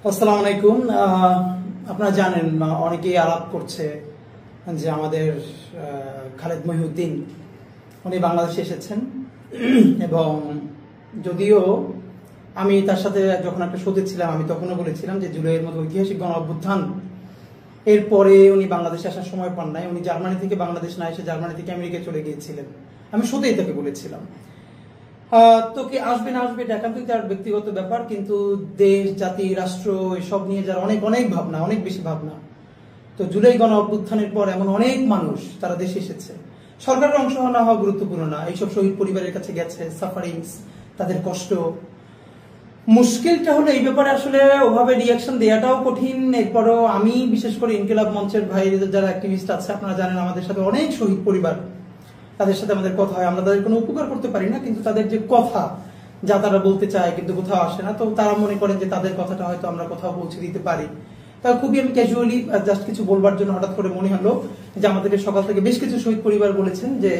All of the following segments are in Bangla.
আসসালামু আলাইকুম। আপনারা জানেন অনেকেই আলাপ করছে যে আমাদের খালেদ মহিউদ্দিন উনি বাংলাদেশে এসেছেন এবং যদিও আমি তার সাথে যখন একটা শোতে ছিলাম আমি তখনও বলেছিলাম যে জুলাইয়ের মতো ঐতিহাসিক গণ অভ্যুত্থান এরপরে উনি বাংলাদেশে আসার সময় পান নাই। উনি জার্মানি থেকে বাংলাদেশ না এসে জার্মানি থেকে আমেরিকায় চলে গিয়েছিলেন। আমি শোতেই তাকে বলেছিলাম তো কি আসবে না আসবে এটা কিন্তু তার ব্যক্তিগত ব্যাপার, কিন্তু দেশ জাতি রাষ্ট্র এসব নিয়ে যার অনেক অনেক ভাবনা, অনেক বেশি ভাবনা। তো জুলাই গণ অভ্যুত্থানের পর এমন অনেক মানুষ তারা দেশে এসেছে। সরকারের অংশ না হওয়া গুরুত্বপূর্ণ না, এইসব শহীদ পরিবারের কাছে গেছে, সাফারিংস, তাদের কষ্ট। মুশকিলটা হলো এই ব্যাপারে আসলে ওভাবে রিয়াকশন দেওয়াটাও কঠিন। এরপরও আমি বিশেষ করে ইনকিলাব মঞ্চের ভাই যারা অ্যাক্টিভিস্ট আছে, আপনারা জানেন আমাদের সাথে অনেক শহীদ পরিবার, তাদের সাথে আমাদের কথা হয়। আমরা তাদের কোনো উপকার করতে পারি না, কিন্তু তাদের যে কথা যা তারা বলতে চায় কিন্তু কোথাও আসে না, তো তারা মনে করেন যে তাদের কথাটা হয়তো আমরা কোথাও পৌঁছে দিতে পারি। তা খুবই আমি ক্যাজুয়ালি জাস্ট কিছু বলবার জন্য হঠাৎ করে মনে হলো যে আমাদেরকে সকাল থেকে বেশ কিছু শহীদ পরিবার বলেছেন যে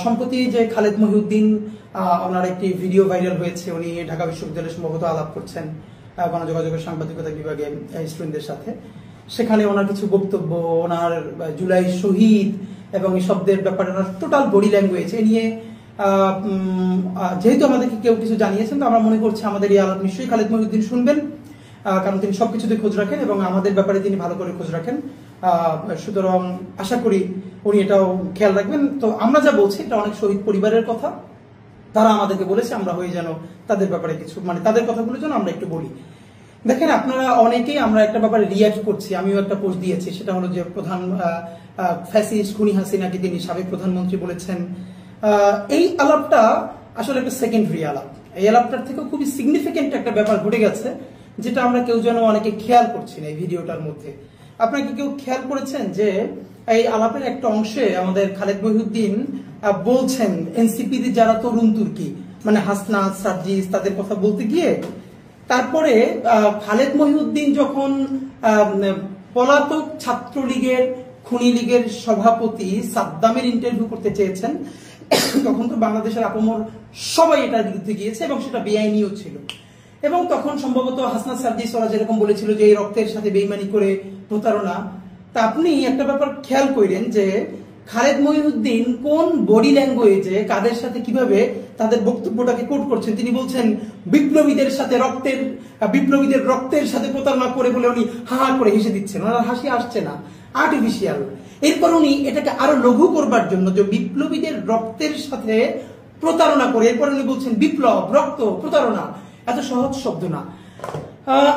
সম্প্রতি যে খালেদ মহিউদ্দিন ওনার একটি ভিডিও ভাইরাল হয়েছে, উনি ঢাকা বিশ্ববিদ্যালয়ে সম্ভবত আলাপ করছেন গণযোগাযোগের সাংবাদিকতা বিভাগে স্টুডেন্টদের সাথে। সেখানে ওনার কিছু বক্তব্য, ওনার জুলাই শহীদ এবং এই শব্দের ব্যাপারে ওনার টোটাল বডি ল্যাঙ্গুয়েজ এ নিয়ে যেহেতু আমাদেরকে কেউ কিছু জানিয়েছেন, তো আমরা মনে করছি আমাদের এই আলাপ নিশ্চয়ই খালেদ মহিউদ্দিন শুনবেন, কারণ তিনি সবকিছুতে খোঁজ রাখেন এবং আমাদের ব্যাপারে তিনি ভালো করে খোঁজ রাখেন। সুতরাং আশা করি উনি এটাও খেয়াল রাখবেন। তো আমরা যা বলছি এটা অনেক শহীদ পরিবারের কথা, তারা আমাদেরকে বলেছে আমরা হয়ে যেন তাদের ব্যাপারে কিছু তাদের কথাগুলো যেন আমরা একটু বলি। দেখেন আপনারা অনেকেই আমরা একটা ব্যাপারে রিয়াক্ট করছি, আমিও একটা পোস্ট দিয়েছি, সেটা হলো যে প্রধান ফ্যাসিস্ট খুনি হাসিনাকে তিনি সাবেক প্রধানমন্ত্রী বলেছেন। এই আলাপটা আসলে একটা সেকেন্ডারি আলাপ। এই আলাপটার থেকেও খুবই সিগনিফিকেন্ট একটা ব্যাপার ঘটে গেছে, যেটা আমরা কেউ যেন অনেকে খেয়াল করছি না এই ভিডিওটার মধ্যে। আপনারা কি কেউ খেয়াল করেছেন যে এই আলাপের একটা অংশে আমাদের খালেদ মহিউদ্দিন বলছেন এনসিপি যারা তরুণ তুর্কি মানে হাসনা সার্জিস তাদের কথা বলতে গিয়ে তারপরে খালেদ মহিউদ্দিন যখন পলাতক ছাত্রলীগের খুনি লীগের সভাপতি সাদ্দামের ইন্টারভিউ করতে চেয়েছেন, তখন তো বাংলাদেশের আপমর সবাই এটার বিরুদ্ধে গিয়েছে এবং সেটা বেআইনিও ছিল। এবং তখন সম্ভবত হাসনা সার্জিস ওরা যেরকম বলেছিল যে এই রক্তের সাথে বেইমানি করে প্রতারণা। তা আপনি একটা ব্যাপার খেয়াল করেন যে খালেদ মহিউদ্দিন কোন বডি ল্যাঙ্গুয়েজে কাদের সাথে কিভাবে তাদের বক্তব্যটাকে কোট করছেন। তিনি বলছেন বিপ্লবীদের রক্তের সাথে প্রতারণা করে বলে উনি হা হা করে হেসে দিচ্ছেন, ওনার হাসি আসছে না, আর্টিফিশিয়াল। এরপর উনি এটাকে আরো লঘু করবার জন্য যে বিপ্লবীদের রক্তের সাথে প্রতারণা করে এরপর উনি বলছেন বিপ্লব রক্ত প্রতারণা। এত সহজ শব্দ না,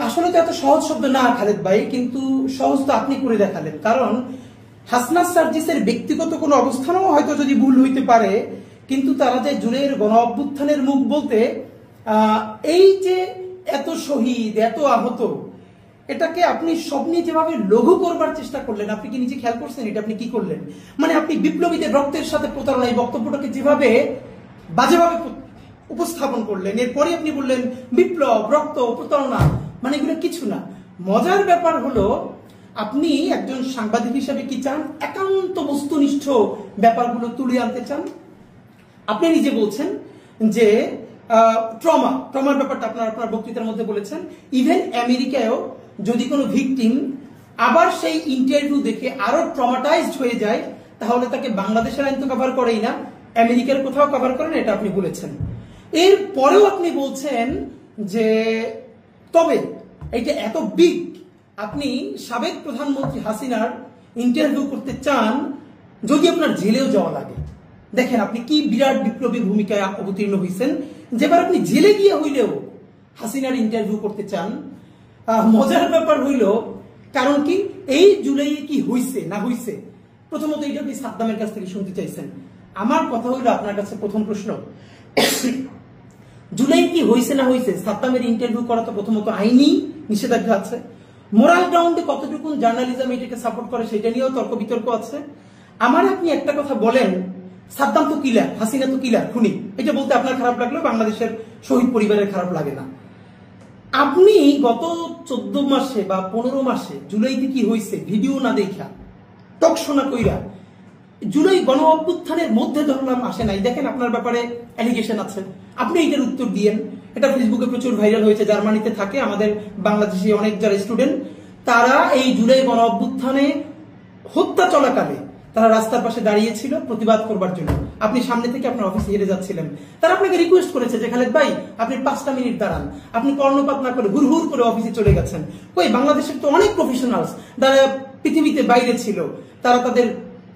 আসলে তো এত সহজ শব্দ না খালেদ ভাই, কিন্তু সহজ তো আপনি করে দেখালেন। কারণ হাসনা সার্জিসের ব্যক্তিগত কোনো অবস্থানও হয়তো যদি ভুল হইতে পারে, কিন্তু তারা যে জুলাইয়ের গণ অভ্যুত্থানের মুখ বলতে এই যে এত শহীদ এত আহত এটাকে আপনি সব নিয়ে যেভাবে লঘু করবার চেষ্টা করলেন, আপনি কি নিজে খেয়াল করছেন এটা আপনি কি করলেন? মানে আপনি বিপ্লবীদের রক্তের সাথে প্রতারণা এই বক্তব্যটাকে যেভাবে বাজেভাবে উপস্থাপন করলেন, এরপরে আপনি বললেন বিপ্লব রক্ত প্রতারণা, মানে এগুলো কিছু না। মজার ব্যাপার হলো আপনি একজন সাংবাদিক হিসেবে কি চান? একান্ত বস্তুনিষ্ঠ ব্যাপারগুলো তুলে আনতে চান। আপনি নিজে বলছেন যে ট্রমার ব্যাপারটা আপনার বক্তৃতার মধ্যে বলেছেন। ইভেন আমেরিকায়ও যদি কোনো ভিকটিম আবার সেই ইন্টারভিউ দেখে আরো ট্রমাটাইজড হয়ে যায়, তাহলে তাকে বাংলাদেশের আইন তো কভার করেই না, আমেরিকার কোথাও কভার করেন, এটা আপনি বলেছেন। এর পরেও আপনি বলছেন যে তবে এইটা এত বিগ, আপনি সাবেক প্রধানমন্ত্রী হাসিনার ইন্টারভিউ করতে চান যদি আপনার জেলেও যাওয়া লাগে। দেখেন আপনি কি বিরাট বিপ্লবী ভূমিকায় অবতীর্ণ হয়েছেন, যেবার আপনি জেলে গিয়ে হইলেও হাসিনার ইন্টারভিউ করতে চান। মজার ব্যাপার হইল কারণ কি এই জুলাইয়ে কি হইছে না হইছে, প্রথমত এইটা আপনি সাদ্দামের কাছ থেকে শুনতে চাইছেন। আমার কথা হইল আপনার কাছে প্রথম প্রশ্ন, জুলাই কি হইছে না হইছে, সাদ্দামের ইন্টারভিউ করা তো প্রথমত আইনি নিষেধাজ্ঞা আছে। মোরাল গ্রাউন্ডে কতটুকু জার্নালিজম এটাকে সাপোর্ট করে সেটা নিয়েও তর্ক বিতর্ক আছে। আমার আপনি একটা কথা বলেন, সাদ্দাম তো কিলার, হাসিনা তো কিলার খুনি, এটা বলতে আপনার খারাপ লাগলেও বাংলাদেশের শহীদ পরিবারের খারাপ লাগে না। আপনি গত 14 মাসে বা 15 মাসে জুলাইতে কি হয়েছে ভিডিও না দেখা টক শোনা কইরা জুলাই গণ অভ্যুত্থানের মধ্যে ধরলাম আসে নাই। দেখেন আপনার ব্যাপারে অ্যালিগেশন আছে, আপনি এটার উত্তর দিয়েন। এটা ফেসবুকে প্রচুর ভাইরাল হয়েছে, জার্মানিতে থাকে আমাদের বাংলাদেশি অনেক যারা স্টুডেন্ট, তারা এই জুলাই গণ অভ্যুত্থানে হত্যা চলাকালে তারা রাস্তার পাশে দাঁড়িয়েছিল প্রতিবাদ করবার জন্য। আপনি সামনে থেকে আপনার অফিসে হেরে যাচ্ছিলেন, তারা আপনাকে রিকোয়েস্ট করেছে যে খালেদ ভাই আপনি 5টা মিনিট দাঁড়ান, আপনি কর্ণপাত না করে হুড় হুড় করে অফিসে চলে গেছেন। কই, বাংলাদেশের তো অনেক প্রফেশনালস যারা পৃথিবীতে বাইরে ছিল, তারা তাদের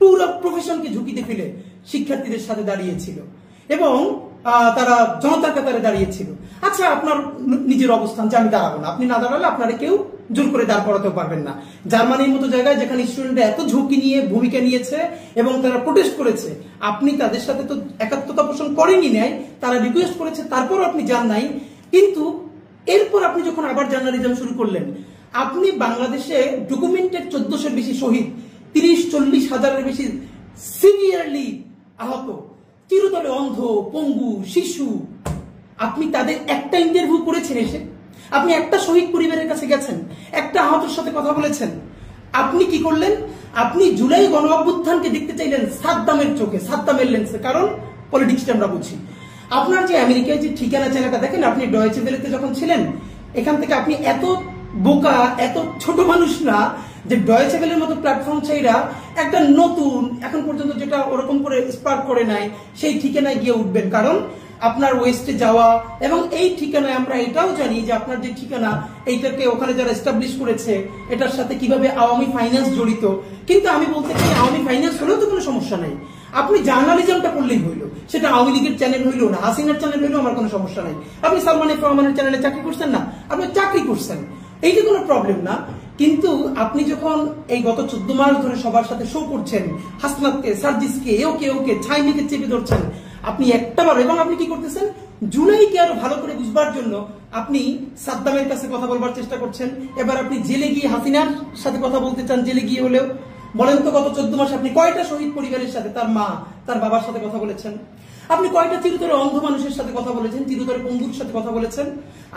পুরো প্রফেশনকে ঝুঁকিতে ফেলে শিক্ষার্থীদের সাথে দাঁড়িয়েছিল এবং তারা জনতার কাতারে দাঁড়িয়েছিল। আচ্ছা, আপনার নিজের অবস্থান যে আমি দাঁড়াবো না, আপনি না দাঁড়ালে আপনারা কেউ জোর করে দাঁড় করাতেও পারবেন না। জার্মানির মতো জায়গায় যেখানে স্টুডেন্টরা এত ঝুঁকি নিয়ে ভূমিকা নিয়েছে এবং তারা প্রোটেস্ট করেছে, আপনি তাদের সাথে তো একাত্মতা পোষণ করেনি নাই, তারা রিকোয়েস্ট করেছে তারপর আপনি যান নাই। কিন্তু এরপর আপনি যখন আবার জার্নালিজম শুরু করলেন, আপনি বাংলাদেশে ডকুমেন্টেড 1400-এর বেশি শহীদ, 30-40 হাজারের বেশি সিভিয়ারলি আহত, চিরতরে অন্ধ, পঙ্গু, শিশু, আপনি তাদের একটা ইন্টারভিউ করেছেন এসে? আপনি একটা শহীদ পরিবারের কাছে গেছেন, একটা আহতের সাথে কথা বলেছেন? আপনি কি করলেন? আপনি জুলাই গণ অভ্যুত্থানকে দেখতে চাইলেন সাদ্দামের চোখে, সাদ্দামের লেন্সে, কারণ পলিটিক্সটা আমরা বুঝি। আপনার যে আমেরিকায় যে ঠিকানা চ্যানেলটা দেখেন, আপনি ডয়েচে ভেলেতে যখন ছিলেন, এখান থেকে আপনি এত বোকা, এত ছোট মানুষ না যে ডয়েচে ভেলের মতো প্ল্যাটফর্ম চাইরা একটা নতুন, এখন পর্যন্ত যেটা ওরকম করে স্পার্ক করে নাই, সেই ঠিকানায় গিয়ে উঠবেন। কারণ আপনার ওয়েস্টে যাওয়া এবং এই ঠিকানায় আমরা এটাও জানি যে আপনার যে ঠিকানা, এইটাকে ওখানে যারা এস্টাবলিশ করেছে এটার সাথে কিভাবে আওয়ামী ফাইন্যান্স জড়িত। কিন্তু আমি বলতে চাই, আওয়ামী ফাইন্যান্স হলেও তো কোনো সমস্যা নাই, আপনি জার্নালিজমটা করলেই হইল। সেটা আওয়ামী লীগের চ্যানেল হইল না, হাসিনার চ্যানেল হইলেও আমার কোনো সমস্যা নাই। আপনি সালমান এফ রহমানের চ্যানেলে চাকরি করছেন না, আপনি চাকরি করছেন, এইটা কোনো প্রবলেম না। কিন্তু আপনি যখন এই গত 14 মাস ধরে সবার সাথে শো করছেন, হাসনাতকে, সার্জিসকে, ওকে ছাইমিকে চেপে ধরছেন, আপনি একটাবার, এবং আপনি কি করতেছেন, জুলাইকে আরো ভালো করে বুঝবার জন্য আপনি সাদ্দামের কাছে কথা বলবার চেষ্টা করছেন। এবার আপনি জেলে গিয়ে হাসিনার সাথে কথা বলতে চান, জেলে গিয়ে হলেও। বলেন তো, গত 14 মাস আপনি কয়টা শহীদ পরিবারের সাথে, তার মা, তার বাবার সাথে কথা বলেছেন? আপনি কয়টা চিরতরে অন্ধ মানুষের সাথে কথা বলেছেন, চিরতরে পঙ্গুর সাথে কথা বলেছেন?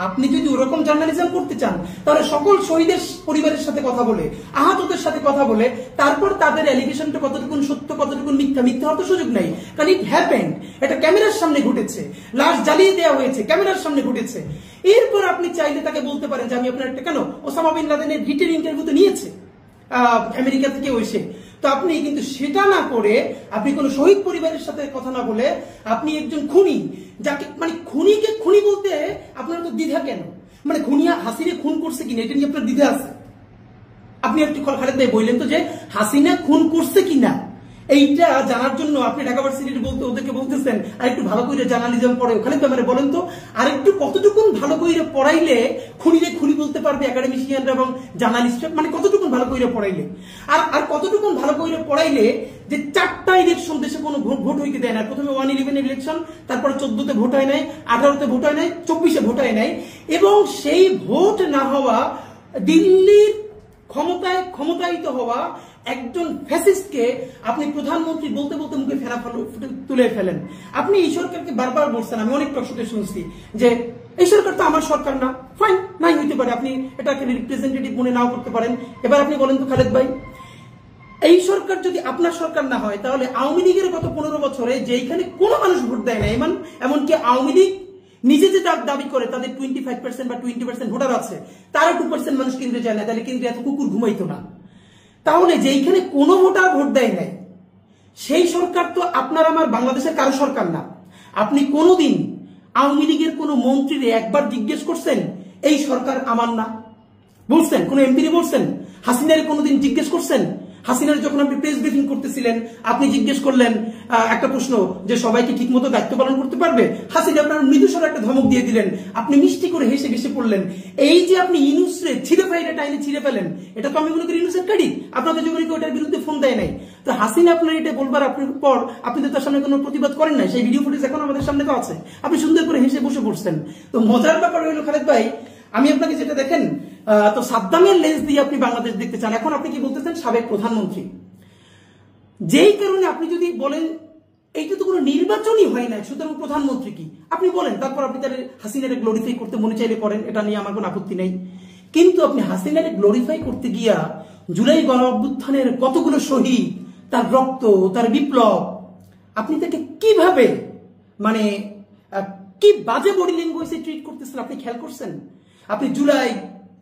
আপনি যদি ওরকম জার্নালিজম করতে চান, তাহলে সকল শহীদের পরিবারের সাথে কথা বলে, আহতদের সাথে কথা বলে, তারপর তাদের অ্যালিগেশনটা কতটুকু সত্য, কতটুকু মিথ্যা, মিথ্যা হওয়ার তো সুযোগ নাই, কারণ ইট হ্যাপেন্ড, এটা ক্যামেরার সামনে ঘটেছে, লাশ জ্বালিয়ে দেওয়া হয়েছে, ক্যামেরার সামনে ঘটেছে। এরপর আপনি চাইলে তাকে বলতে পারেন যে আমি আপনার একটা, কেন ওসামা বিন লাদেনের রিটেন ইন্টারভিউ তো নিয়েছে আমেরিকা থেকে এসে, তো আপনি কিন্তু সেটা না করে, আপনি কোন শহীদ পরিবারের সাথে কথা না বলে, আপনি একজন খুনি, যাকে মানে খুনিকে খুনি বলতে আপনার তো দ্বিধা কেন? মানে খুনিয়া হাসিনা খুন করছে কিনা এটা নিয়ে আপনার দ্বিধা আছে? আপনি একটু খালেদ ভাই বললেন তো যে হাসিনা খুন করছে কিনা, এইটা জানার জন্য আপনি ঢাকা ভার্সিটির বলতে ওদেরকে বলতেছেন আর একটু ভালো করে জার্নালিজম পড়ে। ওখানে ব্যাপারে বলেন তো, আর একটু কতটুকুন ভালো করে পড়াইলে খুনিরে খুনি বলতে পারবে একাডেমিশিয়ানরা এবং জার্নালিস্টরা, মানে কতটুকুন ভালো করে পড়াইলে, আর কতটুকুন ভালো করে পড়াইলে যে 4টা ইলেকশন দেশে কোনো ভোট হইতে দেয় না। প্রথমে 111 ইলেকশন, তারপরে 14তে ভোট হয় নাই, 18তে ভোট হয় নাই, 24-এ ভোট হয় নাই, এবং সেই ভোট না হওয়া, দিল্লির ক্ষমতায়িত হওয়া একজন ফ্যাসিস্টকে আপনি প্রধানমন্ত্রী বলতে বলতে মুখে ফেনা তুলে ফেলেন। আপনি এই সরকারকে বারবার বলছেন, আমি অনেক টকশোতে শুনছি যে এই সরকার তো আমার সরকার না, ফাইন, নাই হইতে পারে, আপনি এটাকে রিপ্রেজেন্টেটিভ মনে নাও করতে পারেন। এবার আপনি বলেন তো খালেদ ভাই, এই সরকার যদি আপনার সরকার না হয়, তাহলে আওয়ামী লীগের গত 15 বছরে যেখানে কোনো মানুষ ভোট দেয় না, এমনকি আওয়ামী লীগ নিজে যে দাবি করে তাদের 25% বা 20% ভোটার আছে, তারা 2% মানুষ কেন্দ্রে যায় না, তাহলে কেন্দ্রে এত কুকুর ঘুমাইতো না। তাহলে যেখানে কোনো ভোটার ভোট দেয় নাই, সেই সরকার তো আপনার আমার বাংলাদেশের কারো সরকার না। আপনি কোনোদিন আওয়ামী লীগের কোন মন্ত্রীরে একবার জিজ্ঞেস করছেন এই সরকার আমার না? বলছেন? কোন এমপি বলছেন? হাসিনারে কোনোদিন জিজ্ঞেস করছেন? হাসিনার যখন আপনি প্রেস ব্রিফিং করতেছিলেন, আপনি জিজ্ঞেস করলেন একটা প্রশ্ন যে সবাইকে ঠিক মতো দায়িত্ব পালন করতে পারবে? হাসিনা আপনার মৃদুস্বরে একটা ধমক দিয়ে দিলেন, আপনি মিষ্টি করে হেসে হেসে পড়লেন। এই যে আপনি ইনুসরে ছিঁড়ে ফেলে টাইনে ছিঁড়ে ফেলেন, এটা তো আমি মনে করি ইনুসের ক্রেডিট। আপনাদের যখন ওটার বিরুদ্ধে ফোন দেয় নাই, তো হাসিনা আপনার এটা বলবার পর আপনি তো তার সামনে কোনো প্রতিবাদ করেন নাই, সেই ভিডিও ফুটেজ এখন আমাদের সামনে তো আছে, আপনি সুন্দর করে হেসে বসে পড়ছেন। তো মজার ব্যাপার হইল খালেদ ভাই, আমি আপনাকে যেটা দেখেন, তো সাদ্দামের লেন্স দিয়ে আপনি বাংলাদেশ দেখতে চান। এখন আপনি কি বলতেছেন? সাবেক প্রধানমন্ত্রী। যেই কারণে আপনি যদি বলেন এইটা তো কোনো নির্বাচনই হয় না, সুতরাং প্রধানমন্ত্রী কি আপনি বলেন, তারপর আপনি তাহলে হাসিনারে গ্লোরিফাই করতে মনে চাইলে করেন, এটা নিয়ে আমার কোনো আপত্তি নেই। কিন্তু আপনি হাসিনারে গ্লোরিফাই করতে গিয়া জুলাই গণ অভ্যুত্থানের কতগুলো শহীদ, তার রক্ত, তার বিপ্লব, আপনি তাকে কিভাবে মানে কি বাজে বডি ল্যাঙ্গুয়েজে ট্রিট করতেছেন আপনি খেয়াল করছেন? আপনি জুলাই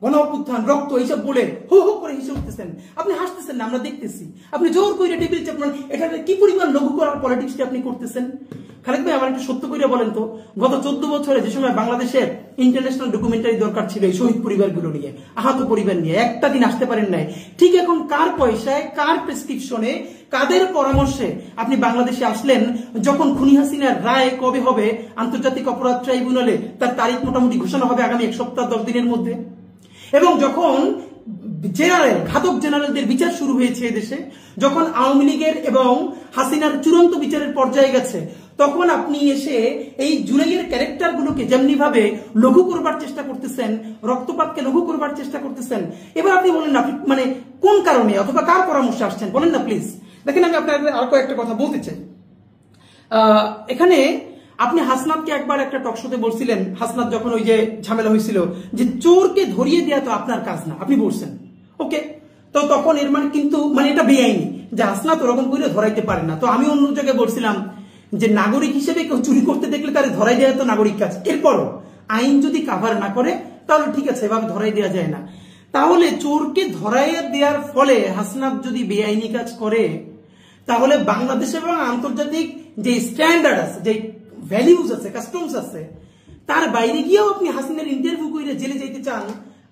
গণ অভ্যুত্থান রক্ত এইসব বলে হো হো করে হেসে উঠতেছেন, আপনি হাসতেছেন না, আমরা দেখতেছি। আপনি জোর করে টেবিল চাপমান, এটা কি পরিমাণ লঘু করার পলিটিক্সটা আপনি করতেছেন? খালেদ ভাই আমার একটু সত্য করে বলেন তো, গত 14 বছরে যে সময় বাংলাদেশের ইন্টারন্যাশনাল ডকুমেন্টারি দরকার ছিল এই শহীদ পরিবারগুলো নিয়ে, আহত পরিবার নিয়ে, একটা দিন আসতে পারেন নাই, ঠিক এখন কার পয়সায়, কার প্রেসক্রিপশনে, কাদের পরামর্শে আপনি বাংলাদেশে আসলেন? যখন খুনি হাসিনার রায় কবে হবে আন্তর্জাতিক অপরাধ ট্রাইব্যুনালে, তার তারিখ মোটামুটি ঘোষণা হবে আগামী 1 সপ্তাহ 10 দিনের মধ্যে। এবং যখন জেনারেল ঘাতক জেনারেলদের বিচার শুরু হয়েছে এদেশে, যখন আওয়ামী লীগের এবং হাসিনার চূড়ান্ত বিচারের পর্যায়ে গেছে, তখন আপনি এসে এই জুলাইয়ের ক্যারেক্টারগুলোকে যেমনি ভাবে লঘু করবার চেষ্টা করতেছেন, রক্তপাতকে লঘু করবার চেষ্টা করতেছেন। এবার আপনি বলেন না, আপনি মানে কোন কারণে অথবা কার পরামর্শে আসছেন বলেন না প্লিজ। দেখেন আমি আপনাদের আর কয়েকটা কথা বলতে চাই। এখানে আপনি হাসনাতকে একবার একটা টক শোতে বলছিলেন, হাসনাত যখন ওই যে ঝামেলা হয়েছিল, যে চোরকে ধরিয়ে দেওয়া তো আপনার কাজ না, আপনি বলছেন ওকে। তো তখন এর মানে কিন্তু মানে এটা বেআইনি যে হাসনাত ওরকম করে ধরাইতে পারে না। তো আমি অন্য জায়গায় বলছিলাম যে নাগরিক হিসেবে কেউ চুরি করতে দেখলে তার ধরাই দেওয়া তো নাগরিক কাজ। এরপরও আইন যদি কাভার না করে তাহলে ঠিক আছে, এভাবে ধরাই দেওয়া যায় না। তাহলে চোরকে ধরাইয়া দেওয়ার ফলে হাসনাত যদি বেআইনি কাজ করে, তাহলে বাংলাদেশ এবং আন্তর্জাতিক যে স্ট্যান্ডার্ড আছে, যে ভ্যালিউজ আছে, কাস্টমস আছে, তার বাইরে গিয়েও আপনি হাসিনার ইন্টারভিউ করে জেলে যেতে চান?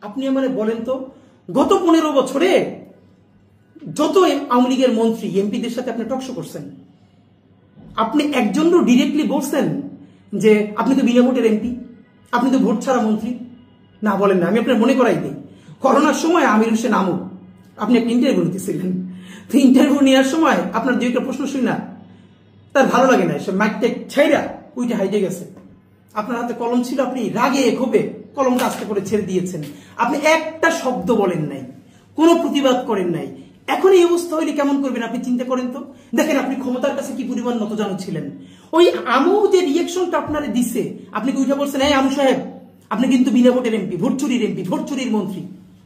আপনি আমারে বলেন তো, গত 15 বছরে যত আওয়ামী লীগের মন্ত্রী এমপিদের সাথে আপনি টকশো করছেন, আপনি একজনও ডিরেক্টলি বলছেন যে আপনি তো বিনা ভোটের এমপি, আপনি তো ভোট ছাড়া মন্ত্রী? না, বলেন না। আমি আপনার মনে করাই দিই, করোনার সময় আমির হোসেন আমু আপনি একটা ইন্টারভিউ নিতেছিলেন। তো ইন্টারভিউ নেওয়ার সময় আপনার দুই একটা প্রশ্ন শুই না, তার ভালো লাগে না, সে মাইকটেক ছাইরা উইটা হাইটে গেছে। আপনার হাতে কলম ছিল, আপনি রাগে ক্ষোভে কলমটা আস্তে করে ছেড়ে দিয়েছেন। আপনি একটা শব্দ বলেন নাই, কোনো প্রতিবাদ করেন নাই। এখন এই অবস্থা হইলে কেমন করবেন আপনি চিন্তা করেন তো। দেখেন আপনি ক্ষমতার কাছে কি পরিমাণ নতজানু ছিলেন। ওই আমু যে রিয়েকশনটা আপনারে দিছে, আপনি কি উঠে বলছেন, এই আমু সাহেব আপনি কিন্তু বিনা ভোটের এমপি, ভোট চুরির মন্ত্রী?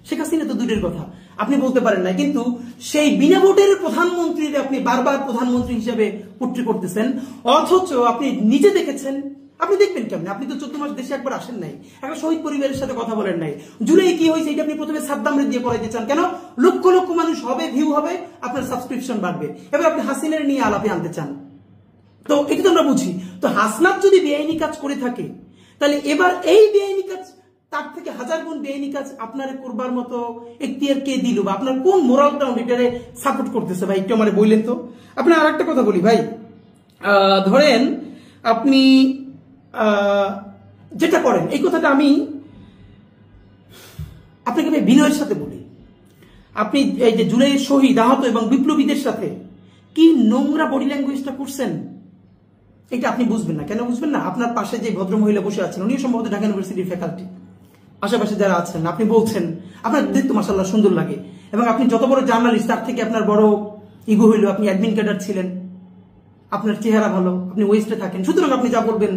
শেখ হাসিনা তো দূরের কথা, আপনি বলতে পারেন না, কিন্তু সেই বিনা ভোটের প্রধানমন্ত্রীর আপনি বারবার প্রধানমন্ত্রী হিসেবে পুট্রি করতেছেন। অথচ আপনি নিজে দেখেছেন, আপনি দেখবেন কেমন? আপনি তো 14 মাস দেশে একবার আসেন নাই, একটা শহীদ পরিবারের সাথে কথা বলেন নাই। জুলাই কি হয়েছে এটা আপনি প্রথমে সাদ্দামরে দিয়ে করাইতে চান কেন? লক্ষ লক্ষ মানুষ হবে, ভিউ হবে, আপনার সাবস্ক্রিপশন বাড়বে। এবার আপনি হাসিনার নিয়ে আলাপে আনতে চান, তো এটা তো আমরা বুঝি। তো হাসনাত যদি বেআইনি কাজ করে থাকে, তাহলে এবার এই বেআইনি কাজ তার থেকে 1000 গুণ বেআইনি কাজ আপনার করবার মতো এখতিয়ার কে দিল, বা আপনার কোন মোরাল গ্রাউন্ড এটারে সাপোর্ট করতেছে? ভাই একটু আমারে বললেন তো। আপনার আর একটা কথা বলি ভাই, ধরেন আপনি যেটা করেন, এই কথাটা আমি আপনাকে বিনয়ের সাথে বলি, আপনি এই যে জুলাইয়ের শহীদ, আহত এবং বিপ্লবীদের সাথে কি নোংরা বডি ল্যাঙ্গুয়েজটা করছেন, এটা আপনি বুঝবেন না। কেন বুঝবেন না? আপনার পাশে যে ভদ্র মহিলা বসে আছেন, উনি সম্ভবত ঢাকা ইউনিভার্সিটির ফ্যাকাল্টি, আশেপাশে যারা আছেন, আপনি বলছেন আপনার দেখতে মাশাআল্লাহ সুন্দর লাগে, এবং আপনি যত বড় জার্নালিস্ট, তার থেকে আপনার বড় ইগো হইল আপনি অ্যাডমিন ক্যাডার ছিলেন, আপনার চেহারা ভালো, আপনি ওয়েস্টে থাকেন, সুতরাং আপনি যা বলবেন,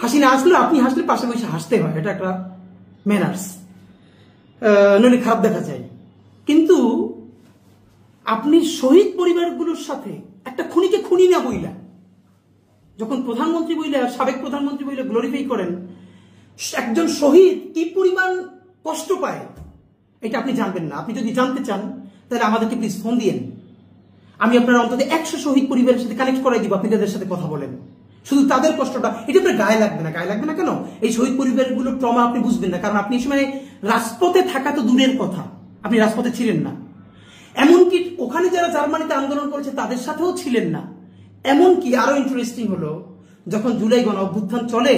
হাসিনা আসলে আপনি হাসলে পাশে বসে হাসতে হয়, এটা একটা ম্যানার্স, নইলে খারাপ দেখা যায়। কিন্তু আপনি শহীদ পরিবারগুলোর সাথে একটা খুনিকে খুনি না বইলা, যখন প্রধানমন্ত্রী বইলে, সাবেক প্রধানমন্ত্রী বইলে গ্লোরিফাই করেন, একজন শহীদ কি পরিমাণ কষ্ট পায় এটা আপনি জানবেন না। আপনি যদি জানতে চান তাহলে আমাদেরকে প্লিজ ফোন দিয়েন, আমি আপনার অন্তত 100 শহীদ পরিবারের সাথে কানেক্ট করাই দিব, আপনি তাদের সাথে কথা বলেন, শুধু তাদের কষ্টটা, এটা আপনার গায়ে লাগবে না। গায়ে লাগবে না কেন? এই শহীদ পরিবারগুলোর ট্রমা আপনি বুঝবেন না, কারণ আপনি এই সময় রাজপথে থাকা তো দূরের কথা, আপনি রাজপথে ছিলেন না। এমনকি ওখানে যারা জার্মানিতে আন্দোলন করেছে তাদের সাথেও ছিলেন না। এমনকি আরো ইন্টারেস্টিং হলো, যখন জুলাই গণ অভ্যুত্থান চলে,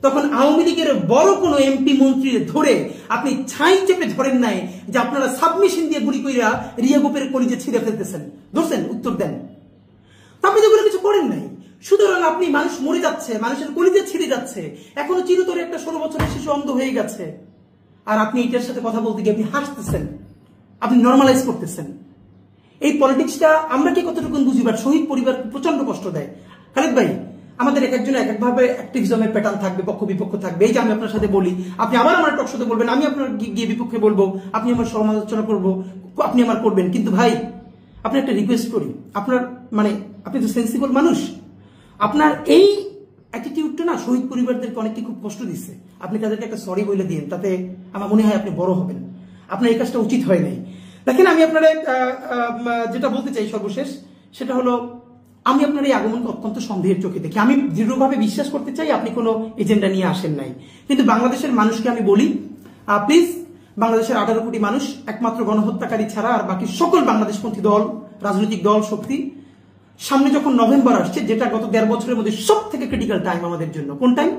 তখন আওয়ামী লীগের বড় কোনো এমপি মন্ত্রী ধরে আপনি ছাই চেপে ধরেন নাই যে আপনারা সাবমিশন দিয়ে গুলি কইরা রিয়া গোপের কলিজে ছিঁড়ে ফেলতেছেন, ধরছেন? উত্তর দেন। আপনি যেগুলো কিছু করেন নাই, সুতরাং আপনি, মানুষ মরে যাচ্ছে, মানুষের কলিজে ছিঁড়ে যাচ্ছে, এখনো চিরতরে একটা 16 বছরের শিশু অন্ধ হয়ে গেছে, আর আপনি এটার সাথে কথা বলতে গিয়ে আপনি হাসতেছেন, আপনি নর্মালাইজ করতেছেন। এই পলিটিক্সটা আমরা কি কতটুকু বুঝিবার, শহীদ পরিবার প্রচন্ড কষ্ট দেয়। খালেদ ভাই, আমাদের এক একজনের এক একভাবে অ্যাক্টিভিজমের প্যাটার্ন থাকবে, পক্ষ বিপক্ষ থাকবে। এই যে আমি আপনার সাথে বলি, আপনি আবার আমার টক শোতে বলবেন, আমি আপনার গিয়ে বিপক্ষে বলবো, আপনি আমার সমালোচনা করবো, আপনি আমার করবেন। কিন্তু ভাই, আপনি একটা রিকোয়েস্ট করি, আপনার মানে আপনি তো সেন্সিবল মানুষ, আপনার এই অ্যাটিটিউডটা না শহীদ পরিবারদেরকে অনেককে খুব কষ্ট দিচ্ছে। আপনি তাদেরকে একটা সরি বলে দিন, তাতে আমার মনে হয় আপনি বড় হবেন। আপনার এই কাজটা উচিত হয় নাই। দেখেন, আমি আপনারা যেটা বলতে চাই সর্বশেষ, সেটা হলো আমি আপনার এই আগমনকে অত্যন্ত সন্দেহের চোখে দেখি। আমি দৃঢ়ভাবে বিশ্বাস করতে চাই আপনি কোনো এজেন্ডা নিয়ে আসেন নাই, কিন্তু বাংলাদেশের মানুষকে আমি বলি, প্লিজ, বাংলাদেশের 18 কোটি মানুষ একমাত্র গণহত্যাকারী ছাড়া আর বাকি সকল বাংলাদেশপন্থী দল, রাজনৈতিক দল, শক্তি, সামনে যখন নভেম্বর আসছে, যেটা গত 1.5 বছরের মধ্যে সব থেকে ক্রিটিক্যাল টাইম আমাদের জন্য, কোন টাইম?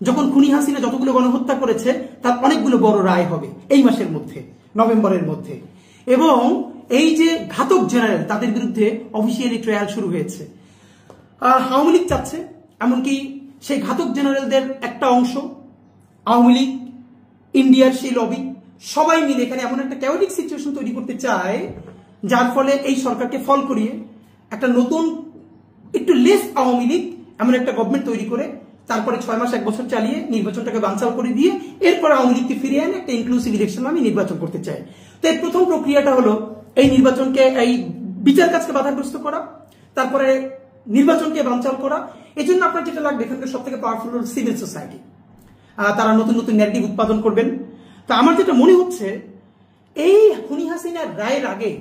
যখন খুনি হাসিনা যতগুলো গণহত্যা করেছে তার অনেকগুলো বড় রায় হবে এই মাসের মধ্যে, নভেম্বরের মধ্যে। এবং এই যে ঘাতক জেনারেল, তাদের বিরুদ্ধে অফিসিয়ালি ট্রায়াল শুরু হয়েছে। আওয়ামী লীগ চাচ্ছে, এমনকি সেই ঘাতক জেনারেলদের একটা অংশ, আওয়ামী লীগ, ইন্ডিয়ার সেই লবি, সবাই মিলে এখানে এমন একটা ক্যাওটিক সিচুয়েশন তৈরি করতে চায়, যার ফলে এই সরকারকে ফল করিয়ে একটা নতুন, একটু লেস আওয়ামী লীগ এমন একটা গভর্নমেন্ট তৈরি করে তারপরে 6 মাস 1 বছর চালিয়ে নির্বাচনটাকে বানচাল করে দিয়ে এরপর আওয়ামী লীগকে ফিরিয়ে এনে একটা ইনক্লুসিভ ইলেকশন আমি নির্বাচন করতে চাই। তো এর প্রথম প্রক্রিয়াটা হলো এই নির্বাচনকে, এই বিচার কাজকে বাধাগ্রস্ত করা, তারপরে নির্বাচনকে বানচাল করা। এই জন্য আপনার যেটা লাগবে, এখানকার সব থেকে পাওয়ারফুল হল সিভিল সোসাইটি। তারা নতুন নতুন ন্যারেটিভ উৎপাদন করবেন। তো আমার যেটা মনে হচ্ছে, এই খুনি হাসিনার রায়ের আগে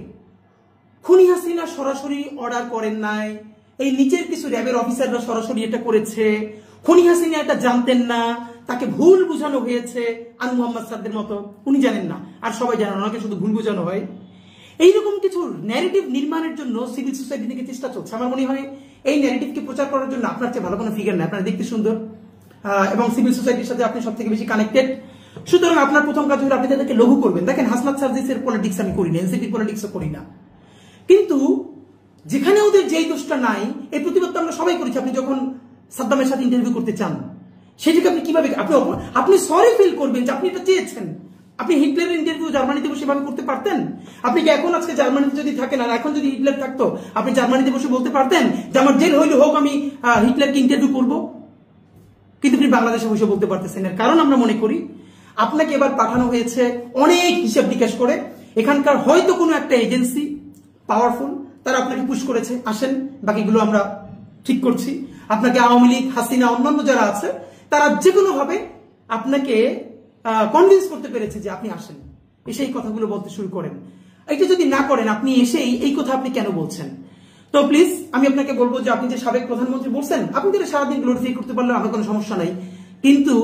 খুনি হাসিনা সরাসরি অর্ডার করেন নাই, এই নিচের কিছু র্যাবের অফিসাররা সরাসরি এটা করেছে। খুনি হাসিনা এটা জানতেন না, তাকে ভুল বুঝানো হয়েছে, আনু মোহাম্মদ সাদ্দের মতো, উনি জানেন না আর সবাই জানেন, ওনাকে শুধু ভুল বোঝানো হয়। এইরকম কিছু ন্যারেটিভ নির্মাণের জন্য সিভিল সোসাইটি থেকে চেষ্টা চলছে। আমার মনে হয় এই ন্যারেটিভকে প্রচার করার জন্য আপনার চেয়ে ভালো কোনো ফিগার নেই। আপনারা দেখতে সুন্দর এবং সিভিল সোসাইটির সাথে আপনি সব থেকে বেশি কানেক্টেড। সুতরাং আপনার প্রথম কাজ হলো আপনি তাদেরকে লঘু করবেন। দেখেন, হাসনাত সার্জিসের পলিটিক্স আমি করি না, এনসিপির পলিটিক্সও করি না, কিন্তু যেখানে ওদের যেই দোষটা নাই, এই প্রতিবাদ আমরা সবাই করেছি। আপনি যখন সাদ্দামের সাথে ইন্টারভিউ করতে চান, সেটাকে আপনি কিভাবে আপনি সরি ফিল করবেন যে আপনি এটা চেয়েছেন? আপনি হিটলারের ইন্টারভিউ জার্মানিতে বসে ভাবে করতে পারতেন? আপনি কি এখন আজকে জার্মানিতে যদি থাকেন আর এখন যদি হিটলার থাকতো, আপনি জার্মানিতে বসে বলতে পারতেন যে আমার জেল হইলে হোক আমি হিটলারকে ইন্টারভিউ করব? কিন্তু আপনি বাংলাদেশে বসে বলতে পারতেছেন। এর কারণ আমরা মনে করি আপনাকে এবার পাঠানো হয়েছে অনেক হিসাব নিকাশ করে। এখানকার হয়তো কোনো একটা এজেন্সি পাওয়ারফুল, তারা আপনাকে পুশ করেছে, আসেন, বাকিগুলো আমরা ঠিক করছি। আপনাকে আওয়ামী লীগ, হাসিনা, অন্যান্য যারা আছে, তারা যে কোনো ভাবে আপনাকে কনভিন্স করতে পেরেছে যে আপনি আসেন, এসে এই কথাগুলো বলতে শুরু করেন। এটা যদি না করেন, আপনি এসেই এই কথা আপনি কেন বলছেন? তো প্লিজ, আমি আপনাকে বলবো যে আপনি যে সাবেক প্রধানমন্ত্রী বলছেন, আপনি যেটা সারাদিন গ্লোরিফাই করতে পারলে আমার কোনো সমস্যা নাই, কিন্তু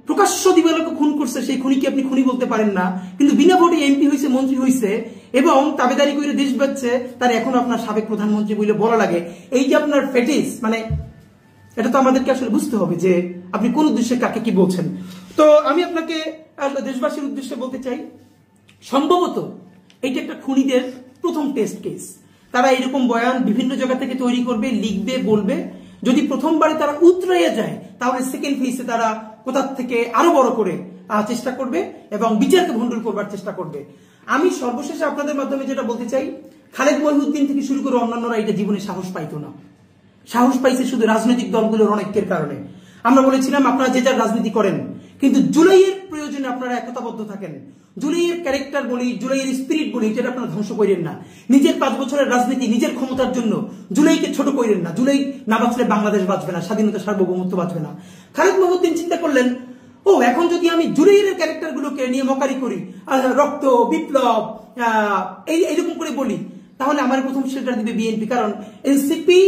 প্রকাশ্য দিবালোকে খুন করছে সেই খুনিকে আপনি খুনি বলতে পারেন না। কিন্তু বিনা ভোটে এমপি হয়েছে, মন্ত্রী হয়েছে এবং তাবেদারি করে দেশ বাঁচছে, তার এখন আপনার সাবেক প্রধানমন্ত্রী বলে বলা লাগে। এই যে আপনার ফেটিস, মানে এটা তো আমাদেরকে আসলে বুঝতে হবে যে আপনি কোন উদ্দেশ্যে কাকে কি বলছেন। তো আমি আপনাকে দেশবাসীর উদ্দেশ্যে বলতে চাই, সম্ভবত এইটা একটা খুনিদের প্রথম টেস্ট কেস। তারা এরকম বয়ান বিভিন্ন জায়গা থেকে তৈরি করবে, লিখবে, বলবে। যদি প্রথমবারে তারা উতরাইয়া যায়, তাহলে সেকেন্ড ফেজে তারা কোথার থেকে আরো বড় করে চেষ্টা করবে এবং বিচারকে ভণ্ডুল করবার চেষ্টা করবে। আমি সর্বশেষে আপনাদের মাধ্যমে যেটা বলতে চাই, খালেদ মহিউদ্দিন থেকে শুরু করে অন্যান্যরা এটা জীবনে সাহস পাইতো না। সাহস পাইছে শুধু রাজনৈতিক দলগুলোর অনেকের কারণে। আমরা বলেছিলাম আপনারা যে যার রাজনীতি করেন, কিন্তু জুলাইয়ের প্রয়োজনে আপনারা একতাবদ্ধ থাকেন। জুলাইয়ের ক্যারেক্টার বলি, জুলাইয়ের স্পিরিট বলি, যেটা আপনারা ধ্বংস করেন না। নিজের 5 বছরের রাজনীতি, নিজের ক্ষমতার জন্য জুলাইকে ছোট করেন না। জুলাই না বাঁচলে বাংলাদেশ বাঁচবে না, স্বাধীনতা, সার্বভৌমত্ব বাঁচবে না। খালেদ মহিউদ্দিন চিন্তা করলেন, ও এখন যদি আমি জুলাইয়ের ক্যারেক্টার গুলোকে নিয়ে মকারি করি, রক্ত, বিপ্লব, এইরকম করে বলি, তাহলে আমার প্রথম শেল্টার দিবে বিএনপি। কারণ এনসিপি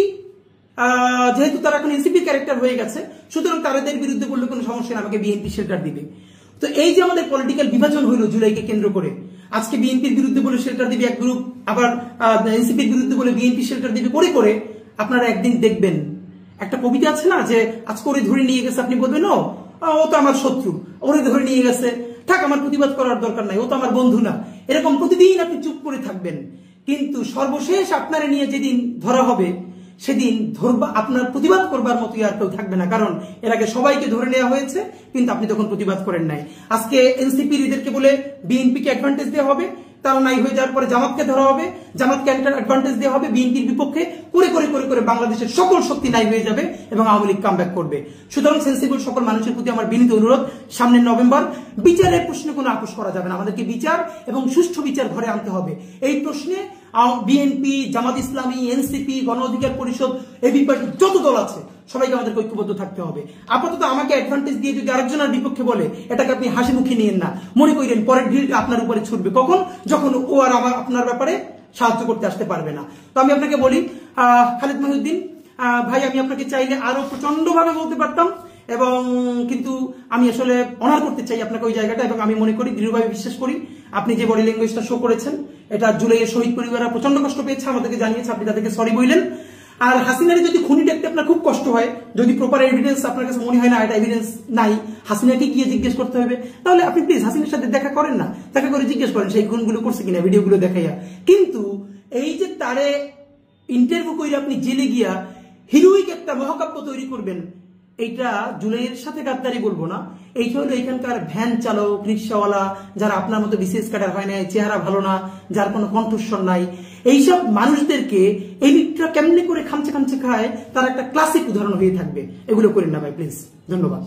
যেহেতু তারা এখন এনসিপির ক্যারেক্টার হয়ে গেছে, সুতরাং তাদের বিরুদ্ধে বললে কোনো সমস্যা না, আমাকে বিএনপি শেল্টার দিবে। তো এই যে আমাদের পলিটিক্যাল বিভাজন হইল জুলাইকে কেন্দ্র করে, আজকে বিএনপির বিরুদ্ধে বলে শেল্টার দিবে এক গ্রুপ, আবার এনসিপির বিরুদ্ধে বলে বিএনপি শেল্টার দিবে, করে করে আপনারা একদিন দেখবেন, একটা কবিতা আছে না যে আজকে ওরে ধরে নিয়ে গেছে, আপনি বলবেন ও তো আমার শত্রু, ওরে ধরে নিয়ে গেছে, থাক, আমার প্রতিবাদ করার দরকার নাই, ও তো আমার বন্ধু না। এরকম প্রতিদিন আপনি চুপ করে থাকবেন, কিন্তু সর্বশেষ আপনারা নিয়ে যেদিন ধরা হবে, সেদিন আপনার প্রতিবাদ করবার মতো আর কেউ থাকবে না। কারণ এর আগে সবাইকে ধরে নেওয়া হয়েছে, কিন্তু আপনি তখন প্রতিবাদ করেন নাই। আজকে এনসিপি এদেরকে বলে বিএনপিকে অ্যাডভান্টেজ দেওয়া হবে, তারা নাই হয়ে যাওয়ার পরে জামাতকে ধরা হবে, জামাতকে অ্যাডভান্টেজ দেওয়া হবে বিএনপির বিপক্ষে, করে করে করে করে বাংলাদেশের সকল শক্তি নাই হয়ে যাবে এবং আওয়ামী লীগ কামব্যাক করবে। সুতরাং সেন্সিবল সকল মানুষের প্রতি আমার বিনীত অনুরোধ, সামনের নভেম্বর বিচারের প্রশ্নে কোনো আপোষ করা যাবে না। আমাদেরকে বিচার এবং সুষ্ঠু বিচার ঘরে আনতে হবে। এই প্রশ্নে বিএনপি, জামাত ইসলামী, এনসিপি, গণ অধিকার পরিষদ, এবি পার্টি, যত দল আছে সবাইকে আমাদেরকে ঐক্যবদ্ধ থাকতে হবে। আপাতত আমাকে অ্যাডভান্টেজ দিয়ে যদি আরেকজনের বিপক্ষে বলে, এটাকে আপনি হাসি মুখে নিয়েন না, মনে করেন পরের ঢিল আপনার উপরে ছুটবে। কখন? যখন ও আর আপনার ব্যাপারে সাহায্য করতে আসতে পারবে না। তো আমি আপনাকে বলি, খালিদ মহিউদ্দিন ভাই, আমি আপনাকে চাইলে আরো প্রচন্ড ভাবে বলতে পারতাম, এবং কিন্তু আমি আসলে অনার করতে চাই আপনাকে ওই জায়গাটা, এবং আমি মনে করি, দৃঢ়ভাবে বিশ্বাস করি, আপনি যে বডি ল্যাঙ্গুয়েজটা শো করেছেন, এটা জুলাইয়ের শহীদ পরিবাররা প্রচন্ড কষ্ট পেয়েছে, আমাদেরকে জানিয়েছে, আপনি তাদেরকে সরি বললেন। আর হাসিনারে যদি খুনি দেখতে আপনার খুব কষ্ট হয়, যদি প্রপার এভিডেন্স আপনার কাছে মনে হয় না এটা এভিডেন্স নাই, হাসিনাকে গিয়ে জিজ্ঞেস করতে হবে, তাহলে আপনি প্লিজ হাসিনার সাথে দেখা করেন না, দেখা করে জিজ্ঞেস করেন সেই খুনগুলো করছে কিনা, ভিডিওগুলো দেখাইয়া। কিন্তু এই যে তারে ইন্টারভিউ করে আপনি জেলে গিয়া হিরোইক একটা মহাকাব্য তৈরি করবেন, এইটা জুলাইয়ের সাথে গাদ্দারি বলবো না, এইটা হলো এখানকার ভ্যান চালক, রিক্সাওয়ালা, যারা আপনার মতো বিসিএস ক্যাডার হয় না, চেহারা ভালো না, যার কোনো কণ্ঠস্বর নাই, এইসব মানুষদেরকে এলিটরা কেমনি করে খামচে খামচে খায়, তার একটা ক্লাসিক উদাহরণ হয়ে থাকবে। এগুলো করেন না ভাই, প্লিজ। ধন্যবাদ।